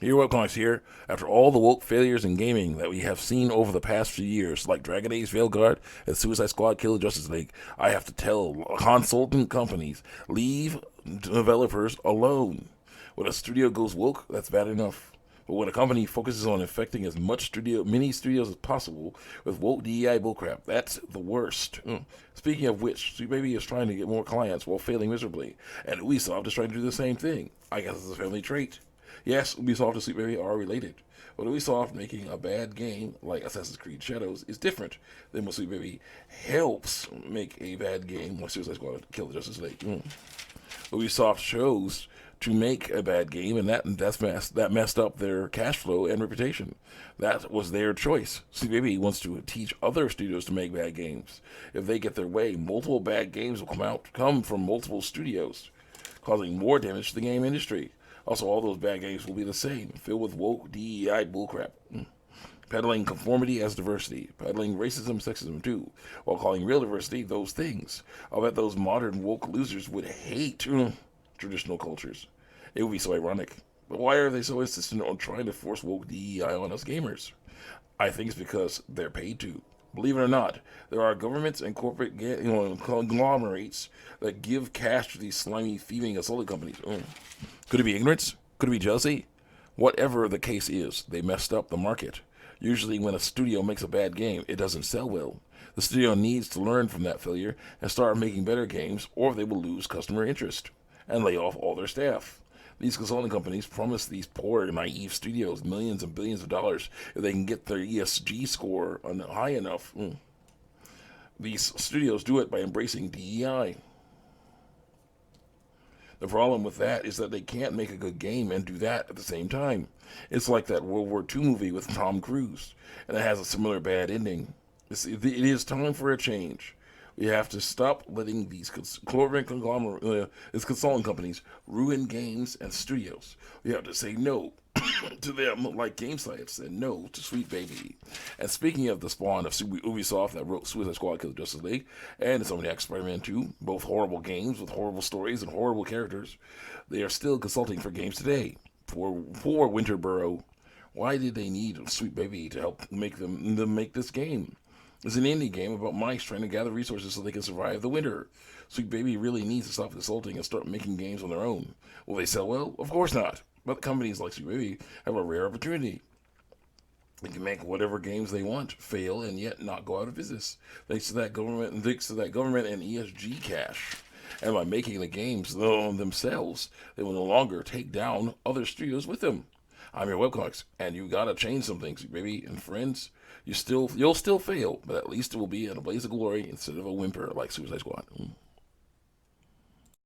Here, Webcomics here. After all the woke failures in gaming that we have seen over the past few years, like Dragon Age Veilguard and Suicide Squad Kill the Justice League, I have to tell consultant companies, leave developers alone. When a studio goes woke, that's bad enough. But when a company focuses on infecting as much mini studios as possible with woke DEI bullcrap, that's the worst. Speaking of which, Sweet Baby is trying to get more clients while failing miserably, and Ubisoft is trying to do the same thing. I guess it's a family trait. Yes, Ubisoft and Sweet Baby are related, but Ubisoft making a bad game like Assassin's Creed Shadows is different than when Sweet Baby helps make a bad game like Suicide Squad Kill the Justice League. Ubisoft chose to make a bad game, and that messed up their cash flow and reputation. That was their choice. Sweet Baby wants to teach other studios to make bad games. If they get their way, multiple bad games will come from multiple studios, causing more damage to the game industry. Also, all those bad games will be the same, filled with woke DEI bullcrap. Peddling conformity as diversity, peddling racism, sexism too, while calling real diversity those things. I'll bet those modern woke losers would hate traditional cultures. It would be so ironic. But why are they so insistent on trying to force woke DEI on us gamers? I think it's because they're paid to. Believe it or not, there are governments and corporate conglomerates that give cash to these slimy, thieving, assaulting companies. Could it be ignorance? Could it be jealousy? Whatever the case is, they messed up the market. Usually, when a studio makes a bad game, it doesn't sell well. The studio needs to learn from that failure and start making better games, or they will lose customer interest and lay off all their staff. These consulting companies promise these poor, naive studios millions and billions of dollars if they can get their ESG score high enough. These studios do it by embracing DEI. The problem with that is that they can't make a good game and do that at the same time. It's like that World War II movie with Tom Cruise, and it has a similar bad ending. It is time for a change. We have to stop letting these consulting companies ruin games and studios. We have to say no to them like GameScience said no to Sweet Baby. And speaking of the spawn of Ubisoft that wrote Suicide Squad Kill the Justice League and Insomniac Spider-Man 2, both horrible games with horrible stories and horrible characters, they are still consulting for games today. Poor Winterborough. Why did they need Sweet Baby to help make them make this game? It's an indie game about mice trying to gather resources so they can survive the winter. Sweet Baby really needs to stop consulting and start making games on their own. Will they sell well? Of course not. But companies like Sweet Baby have a rare opportunity. They can make whatever games they want, fail, and yet not go out of business. Thanks to that government and ESG cash. And by making the games themselves, they will no longer take down other studios with them. I'm your webcomics, and you gotta change some things, baby and friends. You'll still fail, but at least it will be in a blaze of glory instead of a whimper like Suicide Squad.